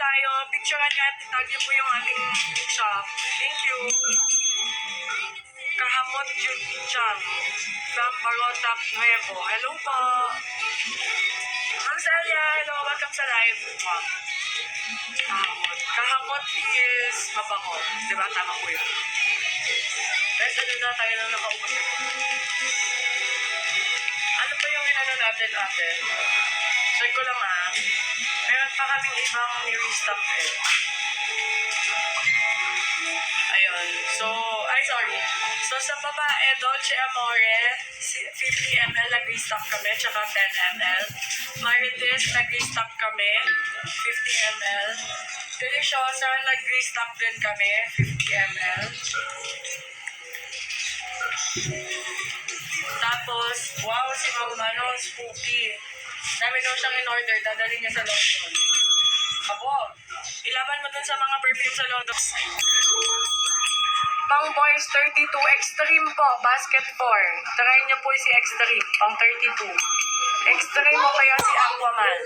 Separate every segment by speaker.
Speaker 1: tayo. Picturean niyo at itag niyo po yung ating shop. Thank you. Kahamot Jutchan from Marotap Nuevo. Hello po. Ma'am Celia, hello. Welcome sa live. Wow. Kahamot. Kahamot is mabango. Diba? Tama po yun. Guys, ano na tayo nang nakaubos ito? Ano pa yung inano natin ate? Check ko lang ha. Meron pa kaming ibang ni-restock eh. Ayun. So, sorry. So, sa babae, Dolce Amore, 50 ml nag-restock kami, tsaka 10 ml. Marites, nag-restock kami, 50 ml. Deliciosa, nag-restock din kami, 50 ml. Tapos, wow, si Mamano, spooky. Dami daw siyang in-order, dadalhin niya sa London. Apo, ilaban mo dun sa mga perfume sa London. Pang boys 32, Extreme po, basket 4. Try niyo po si Extreme, pang 32. Extreme mo kaya si Aquaman.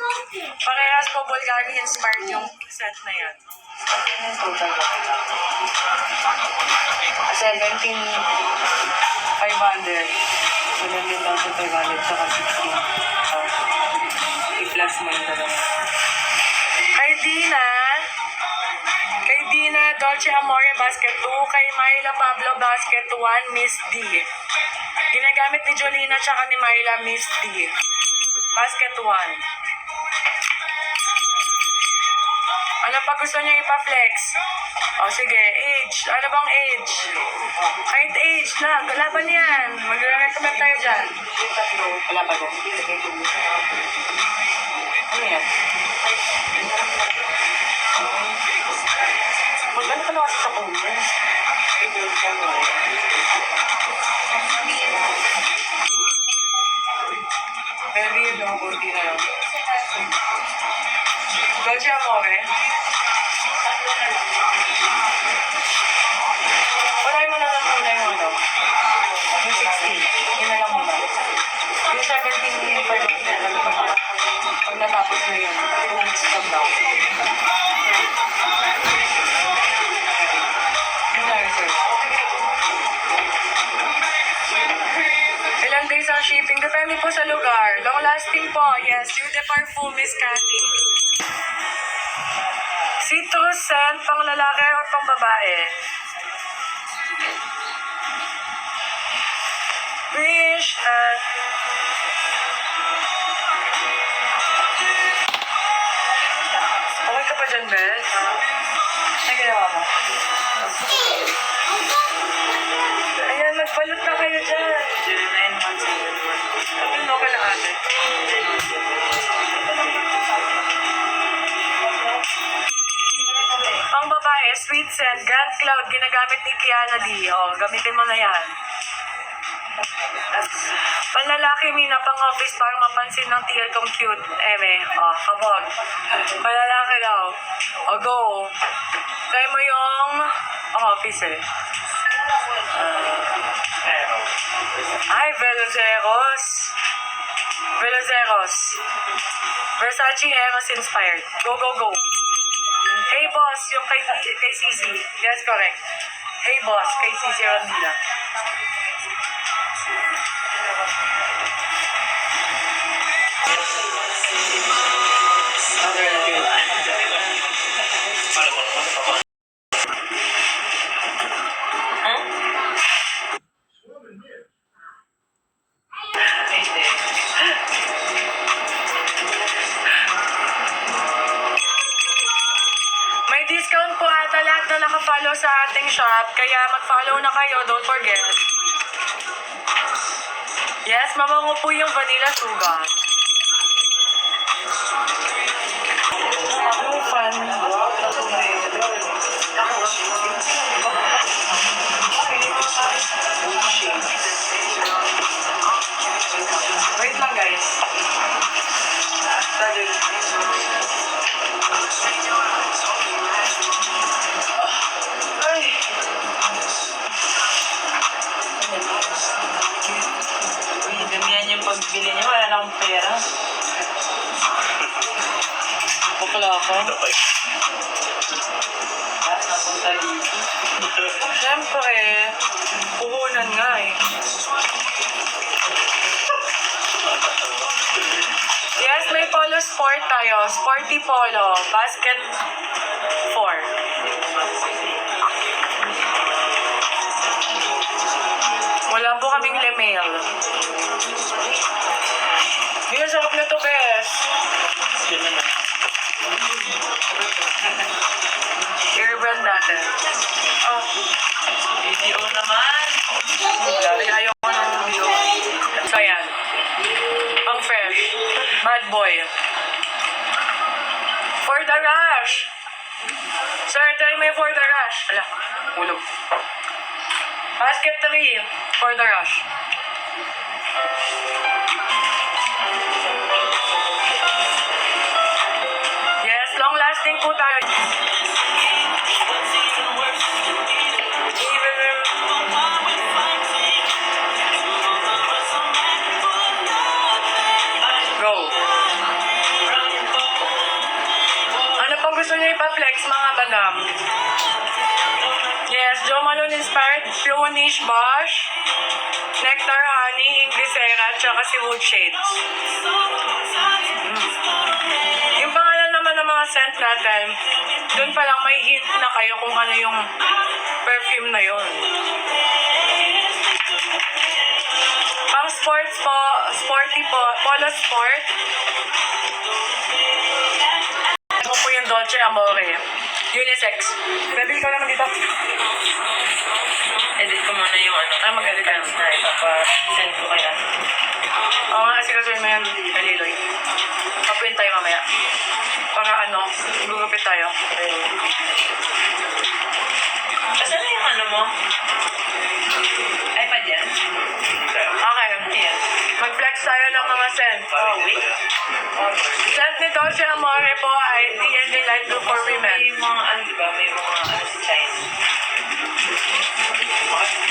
Speaker 1: Parehas po Bulgari inspired yung set na yan. Okay, total. 17,500. 17,500 saka 16. I-plus mo yung dalawa. Kay Dina, Dolce Amore Basket 2. Kay Myla Pablo Basket 1, Miss D. Ginagamit ni Jolina tsaka ni Myla, Miss D. Basket 1. Ano pa gusto niya ipa-flex? O sige, age. Ano bang age? Kahit age na, laban yan. Mag-recommend tayo dyan. Wala pa doon. Ano yan? Maganda pala kasi sa kumbo. Very yun lang, burdi na lang. Dolce Amore. Wala mo na lang muna yung ano. Yung 16. Yun na lang muna. Yung 17 yung pwede na pag natapos na yun. 2 weeks from now. Ilang days ang shipping? Depende po sa lugar. Long lasting po. Yes, Eau de Parfum, Miss Cathy. Citrus scent, pang lalaki o pang babae? Wish and... Okay ka pa dyan, Beth? Ano ginawa mo? Ayan, magbalot na kayo dyan. 0917. Sabi mo ka lang ate. Pang babae, Sweet Scent, Grand Cloud, ginagamit ni Kiana D. O, gamitin mo na yan. Panlalaki, Mina, pang office para mapansin ng TL kong cute. Eme, o, kabog. Panlalaki daw. O, go. Try mo yung office eh. Ay, Veloceros. Versace Eros inspired. Go, go, go. Hey, boss, yung kay Cici. Yes, correct. Hey, boss, kay Cici Rondila. Discount po ata lahat na naka-follow sa ating shop. Kaya mag-follow na kayo. Don't forget. Yes, mabango po yung vanilla sugar. Yung fun. Wait lang guys. Damihan yung pagbili niyo, wala na akong pera. ako. Siyempre, puhunan nga eh. Yes, may polo sport tayo. Sporty polo. Basket 4. Wala po kaming lemel. Yung sarap na to, bes. I-rebrand natin. Oh. Video naman. Ayaw ko ng video. So, yan. Pang fresh. Bad boy. For the rush. Sir, try mo yung for the rush. Ala, ulog. Basket 3. For the rush. Yes, long lasting po tayo. Go. Ano pang gusto niyo ipa-flex, mga madam? Yes, Jo Malone inspired Peonish Bosch, Nectar Honey, Inglisera, tsaka si Wood Shades. Yung pangalan naman ng mga scent natin, doon pa lang may hint na kayo kung ano yung perfume na yun. Pang sports po, sporty po, polo sport. Ano po yung Dolce Amore? Unisex. Baby, ikaw naman dito.
Speaker 2: Edit ko muna yung ano.
Speaker 1: Mag-edit ka.
Speaker 2: Na ipapa-send ko kaya.
Speaker 1: Oo nga, kasi kasuhin mo yan, Kaliloy. Papuin tayo mamaya. Para ano, gugupit tayo.
Speaker 2: Asan na yung ano mo? iPad yan?
Speaker 1: Okay.
Speaker 2: Yan.
Speaker 1: Mag-flex tayo ng mga scent.
Speaker 2: Oh, wait.
Speaker 1: Scent ni Dolce Amore po ay D&D Light Blue for Women.
Speaker 2: May mga ano, diba? May mga ano si China.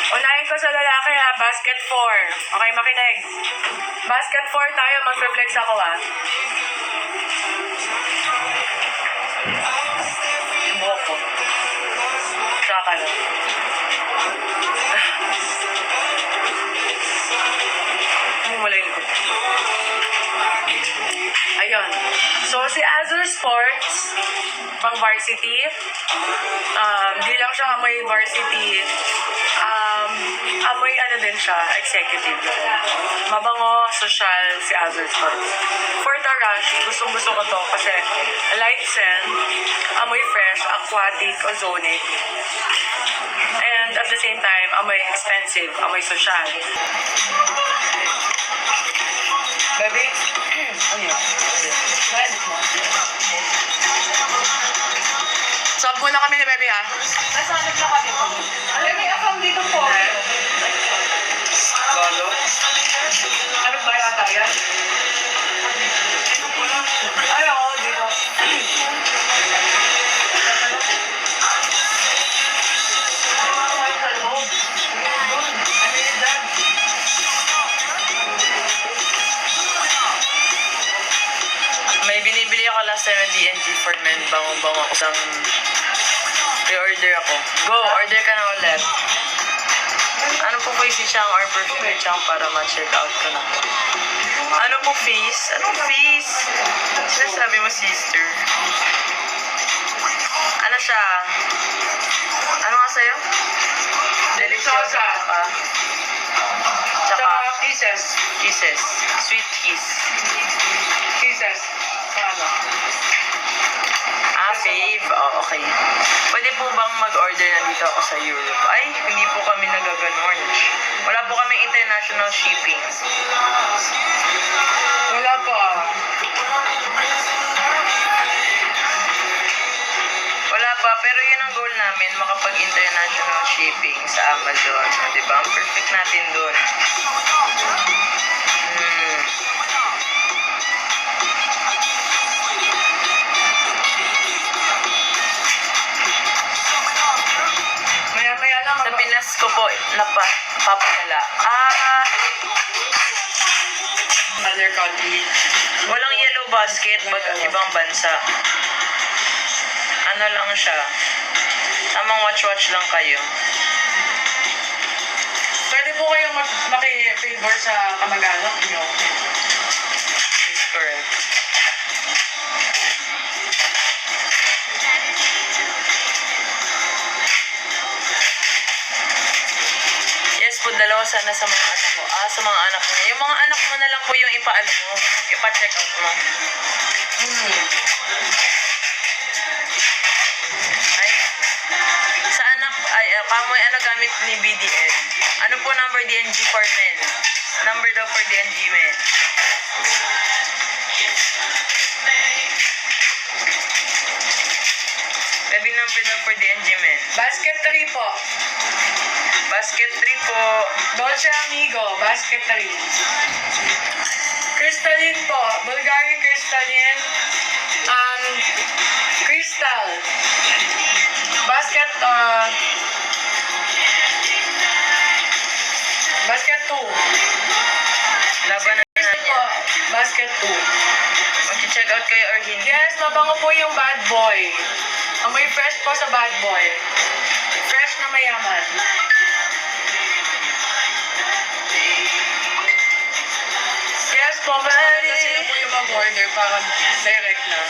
Speaker 1: Unahin ko sa lalaki ha, basket 4. Okay, makinig. Basket 4 tayo, mag-flex ako ha. Yung buhok ko. Tsaka na. Mumula yung likod. Ayun. So, si Azure Sports, pang varsity. Di lang siya amoy varsity. Amoy ano din siya, executive. Mabango, social, si Azure Sports. For the rush, gustong-gusto ko to kasi light scent, amoy fresh, aquatic, ozonic. And at the same time, amoy expensive, amoy social. Baby, ano yun? Na-edit mo. Solve muna kami ni Baby ha.
Speaker 2: Nasanap na kami.
Speaker 1: Alam mo, akong dito po.
Speaker 2: Golo?
Speaker 1: Ano ba yata yan? Ay, oo, dito.
Speaker 2: May binibili ako last time na D&G for men. Bangong-bango ako. Isang pre-order ako. Go, order ka na ulit. Ano po face siyang or perfume siyang para ma-check out ko na. Ano po face? Anong face? Sinasabi mo, sister? Ano siya? Ano nga sa'yo?
Speaker 1: Deliciosa.
Speaker 2: Pa. Tsaka,
Speaker 1: Tsaka kisses.
Speaker 2: kisses. Sweet kiss.
Speaker 1: Kisses. Ano?
Speaker 2: Fave? Oh, okay. Pwede po bang mag-order na dito ako sa Europe? Ay, hindi po kami nagaganon. Wala po kami international shipping.
Speaker 1: Wala pa.
Speaker 2: Wala pa, pero yun ang goal namin, makapag-international shipping sa Amazon. Diba? Ang perfect natin dun.
Speaker 1: Maya-maya lang.
Speaker 2: Sa Pinas ko po, napapadala.
Speaker 1: Other country.
Speaker 2: Walang yellow basket pag ibang bansa. ano lang siya. Tamang watch-watch lang kayo.
Speaker 1: Pwede po kayong maki-favor sa kamag-anak nyo.
Speaker 2: Is correct. Yes po, dalawa sana sa mga anak ko. Sa mga anak mo. Yung mga anak mo na lang po yung ipaano mo. Ipa-check out mo. Ay, sa anak, kamoy ano gamit ni BDN? Ano po number DNG for men? Number daw for DNG men. Baby number daw for DNG men.
Speaker 1: Basket 3 po.
Speaker 2: Basket 3 po.
Speaker 1: Dolce Amigo, basket 3. Crystalline po. Bulgari Crystalline. Crystal. Basket, basket 2.
Speaker 2: Laban na
Speaker 1: Crystal po.
Speaker 2: yan.
Speaker 1: Basket 2.
Speaker 2: Mag-check out kayo or hindi?
Speaker 1: Yes, mabango po yung bad boy. Amoy fresh po sa bad boy. Fresh na mayaman. Yes po, mas maganda sila po yung mag-order para direct na.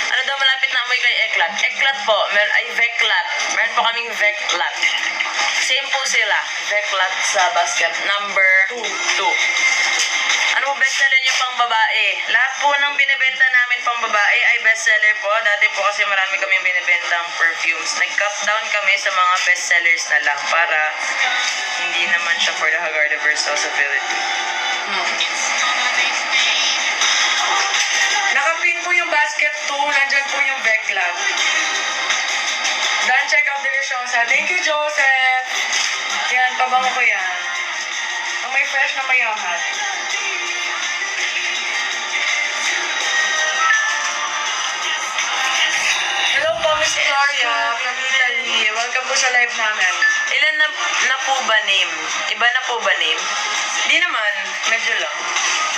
Speaker 2: Ano daw malapit na amoy kay Eklat? Eklat po. Ay, Veklat. Meron po kaming Veklat. Same po sila. Veklat sa basket number 2. Ano po bestseller niyo pang babae? Lahat po ng binibenta namin pang babae ay bestseller po. Dati po kasi marami kami binibentang perfumes. Nag-cut down kami sa mga bestsellers na lang para hindi naman siya for the Hagarda versatility.
Speaker 1: Nakapin po yung basket 2. Nandyan po yung Veclab. Dan, check out Deliciosa. Thank you, Joseph. Yan, pabango ko yan. Ang may fresh na mayaman. Hello po, Miss Gloria from Italy. Welcome po sa live namin.
Speaker 2: Ilan na po ba name? Iba na po ba name? Di naman. Medyo lang.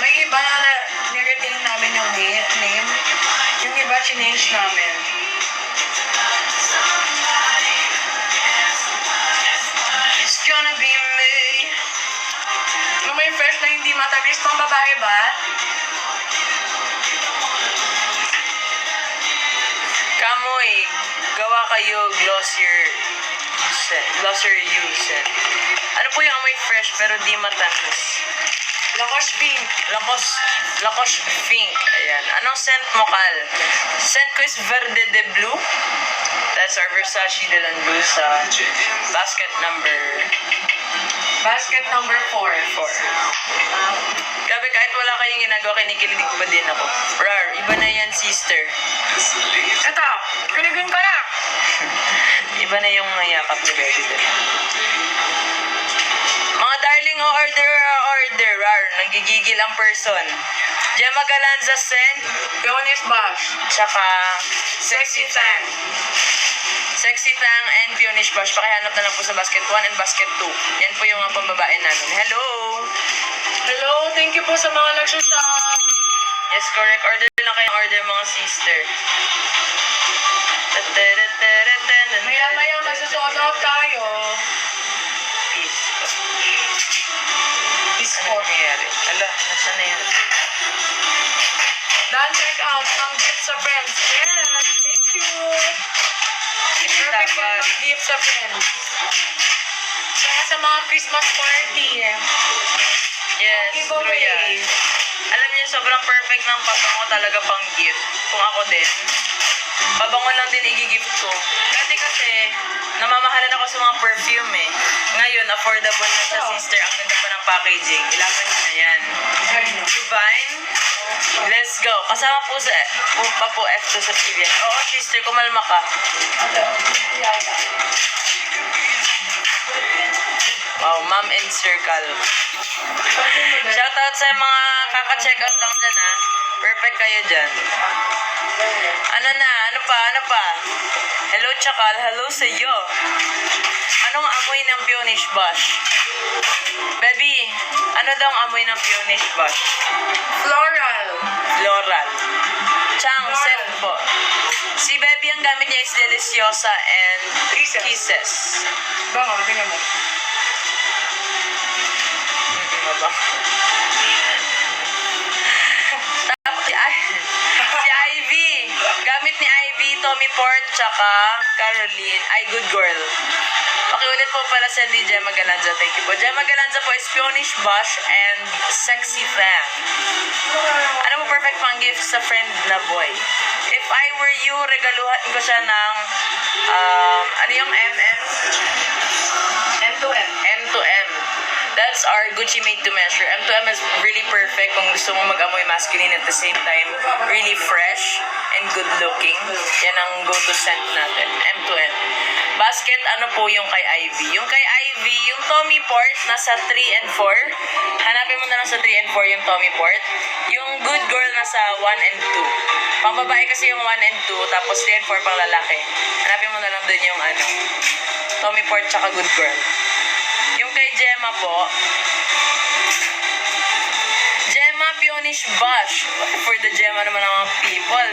Speaker 1: May iba na niretain namin yung name. Yung iba, change namin.
Speaker 2: It's gonna be me.
Speaker 1: Yung may fresh na hindi matamis, pang babae ba?
Speaker 2: Kamoy, gawa kayo glossier scent. Ano po yung amoy fresh pero di matamis?
Speaker 1: Lacoste Pink.
Speaker 2: Lacoste Pink. Ayan. Anong scent mo, Kal? Scent ko is Verde de Blue. That's our Versace de la Blue sa basket number
Speaker 1: Basket number 4.
Speaker 2: 4. Grabe, kahit wala kayong ginagawa, kinikilig pa din ako. Rar, iba na yan, sister.
Speaker 1: Ito, kiligin ka na.
Speaker 2: Iba na yung yakap ni Baby Del. Mga darling, order. Rar, nagigigil ang person. Gemma Galanza Scent,
Speaker 1: Peonis Bash.
Speaker 2: tsaka
Speaker 1: Sexy Tan.
Speaker 2: Sexy Tang and Peonish Bash. Pakihanap na lang po sa basket 1 and basket 2. Yan po yung mga pambabae namin. Hello!
Speaker 1: Hello, thank you po sa mga nagsushop.
Speaker 2: Yes, correct. Order lang kayong order, mga sister.
Speaker 1: Maya-maya magsasold out tayo.
Speaker 2: Peace.
Speaker 1: Disco.
Speaker 2: Ano nangyayari? Ala, nasaan na yan?
Speaker 1: Dan, check out ng gift sa friends. Yes, thank you.
Speaker 2: Hindi
Speaker 1: Perfect yan
Speaker 2: dapat.
Speaker 1: ng gift sa friends. Kaya sa mga Christmas party.
Speaker 2: Yes, true yan.
Speaker 1: Giveaway.
Speaker 2: Alam niyo, sobrang perfect ng pabango talaga pang gift. Kung ako din, pabango lang din i-gift ko. Dati kasi, namamahalan ako sa mga perfume eh. Ngayon, affordable na siya, sister. Ang ganda pa ng packaging. Ilaban niyo na yan. Divine, let's go. Kasama po pa po F2 sa PBN. Oo, sister, kumalma ka. Wow, ma'am and circle. Shoutout sa mga kaka-check out lang dyan ha. Perfect kayo dyan. Ano na? Ano pa? Hello, Chakal. Hello sa iyo. Anong amoy ng Peonish Bash? Baby, ano daw ang amoy ng Peonish Bash?
Speaker 1: Floral.
Speaker 2: Floral. Chang, scent po. Si Bebby ang gamit niya is Deliciosa and Kisses.
Speaker 1: Baka, tingnan mo.
Speaker 2: Mabango. Tapos si Ivy. Gamit ni Ivy, Tommy Port, tsaka Caroline. Ay, good girl. Pakiulit po pala sa ni Gemma Galanza. Thank you po. Gemma Galanza po is Peonish Bush and Sexy Fan. Ano mo perfect pang gift sa friend na boy? If I were you, regaluhan ko siya ng ano yung MM?
Speaker 1: M2M.
Speaker 2: M2M. That's our Gucci made to measure. M2M is really perfect kung gusto mo mag-amoy masculine at the same time really fresh and good looking. Yan ang go-to scent natin. M2M. Basket, ano po yung kay Ivy? Yung kay Ivy, yung Tommy Port, nasa 3 and 4. Hanapin mo na lang sa 3 and 4 yung Tommy Port. Yung Good Girl, nasa 1 and 2. Pang babae kasi yung 1 and 2, tapos 3 and 4 pang lalaki. Hanapin mo na lang dun yung ano, Tommy Port tsaka Good Girl. Yung kay Gemma po, Gemma Peonish Bush. For the Gemma naman ng mga people.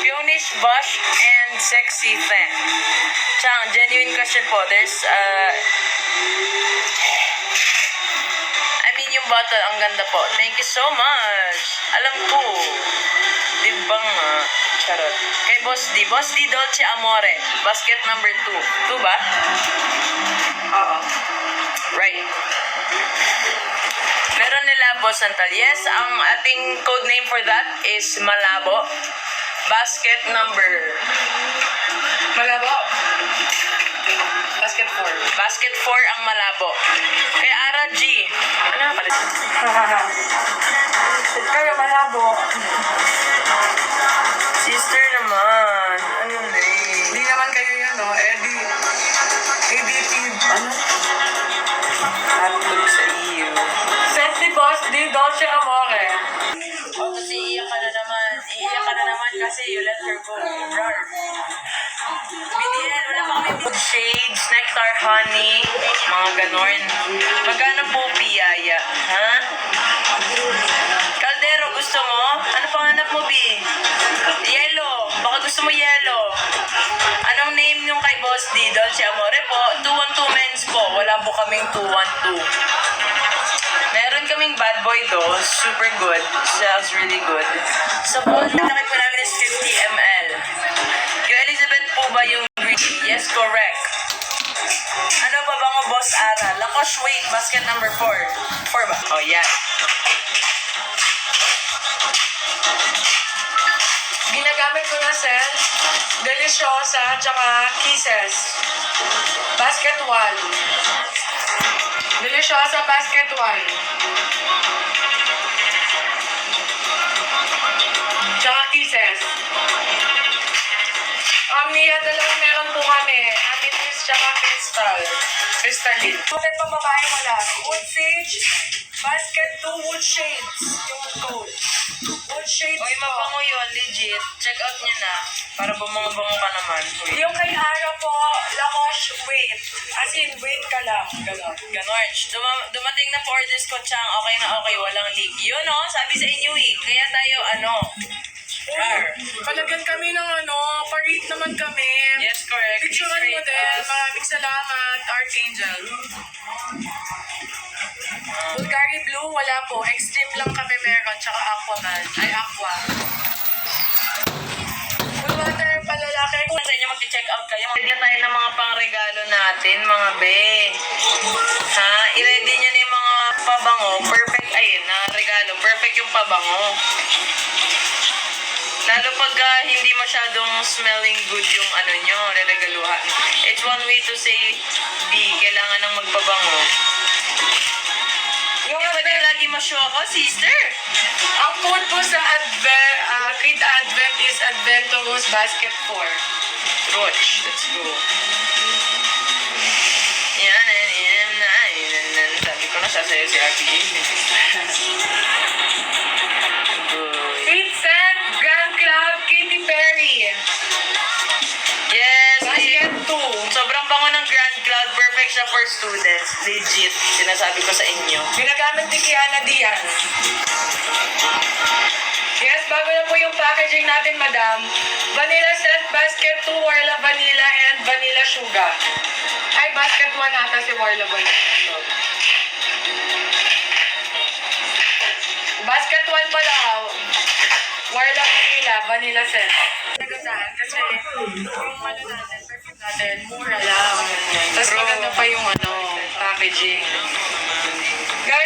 Speaker 2: Peonish Bush and Sexy Fan. Chang, genuine question po. There's, I mean, yung bottle, ang ganda po. Thank you so much. Alam ko. Di ba nga? Charot. Kay Boss D. Boss D Dolce Amore. Basket number 2. 2 ba?
Speaker 1: Oo.
Speaker 2: Right. Meron nila Boss Santal. Yes, ang ating code name for that is Malabo. Basket number...
Speaker 1: Malabo. Basket 4.
Speaker 2: Basket 4 ang Malabo. Kay Ara G. Ano nga pala?
Speaker 1: Kaya malabo.
Speaker 2: Sister naman. Ano na
Speaker 1: Hindi naman kayo yun, no? ADT. Ano?
Speaker 2: Hotdog sa iyo.
Speaker 1: Sexy Boss D. Dolce Amore.
Speaker 2: O, kasi iiyak ka na naman. Iiyak ka na naman kasi you let her go. Rar. BDN, wala pa kami good shades, nectar, honey, mga ganon. Magkano po piyaya? Ha? Caldero, gusto mo? Ano panganap mo, B? Yellow. Baka gusto mo yellow. Anong name yung kay Boss D? Dolce Amore po. 212 men's po. Wala po kaming 212. Meron kaming bad boy though. Super good. Smells really good. Sa bottle namin po namin is 50 ml. Yung Elizabeth po ba yung green? Yes, correct. Ano ba bang Boss Ara? Lacoste weight, basket number 4. 4 ba? Oh, yan.
Speaker 1: Ginagamit ko na scent, Deliciosa, tsaka Kisses. Basket 1. Deliciosa, basket 1. Tsaka Kisses. Mia, dalawang meron po kami. Amethyst tsaka Crystal. Crystalline. Bakit pa babae wala? Wood Sage, basket 2 wood shades. Yung code. Wood shades
Speaker 2: Uy, mabango yun, legit. Check out nyo na. Para bumango-bango ka naman. Uy.
Speaker 1: Yung kay Ara po, Lacoste weight. As in, weight ka lang. Ganon.
Speaker 2: Ganon. Dumating na po orders ko, Chang. Okay na okay, walang leak. Yun o, sabi sa inyo eh. Kaya tayo, rar.
Speaker 1: Palagyan kami ng parit naman kami.
Speaker 2: Yes, correct.
Speaker 1: Picturean mo
Speaker 2: Please rate
Speaker 1: din.
Speaker 2: us.
Speaker 1: Maraming salamat, Archangel. Bulgari Blue, wala po. Extreme lang kami meron. Tsaka Aquaman. Ay, Aqua. Full water palalaki.
Speaker 2: Kung sa inyo mag-check out kayo, mag-ready tayo ng mga pangregalo natin, mga be. Ha? I-ready nyo na yung mga pabango. Perfect, ayun, na regalo. Perfect yung pabango. Lalo pag hindi masyadong smelling good yung nyo, reregaluhan. It's one way to say, B, kailangan ng magpabango. Yung ba din lagi ma-show ako, sister?
Speaker 1: Ang code po sa Kid Advent is Adventurous Basket 4.
Speaker 2: Roach, let's go. Sabi ko na sasayo si RPJ.
Speaker 1: Sweet Scent, Grand Cloud, Katy Perry.
Speaker 2: Yes!
Speaker 1: Basket 2.
Speaker 2: Sobrang bango ng Grand Cloud. Perfect siya for students. Legit. Sinasabi ko sa inyo.
Speaker 1: Ginagamit ni Kiana Diaz. Yes, bago na po yung packaging natin, madam. Vanilla scent basket 2, Warla Vanilla and Vanilla Sugar. Ay, basket 1 ata si Warla Vanilla. Basket 1 pala, Warla Vanilla, Vanilla scent. Nagandahan kasi yung ano natin, perfume natin, mura lang. Tapos maganda pa yung packaging.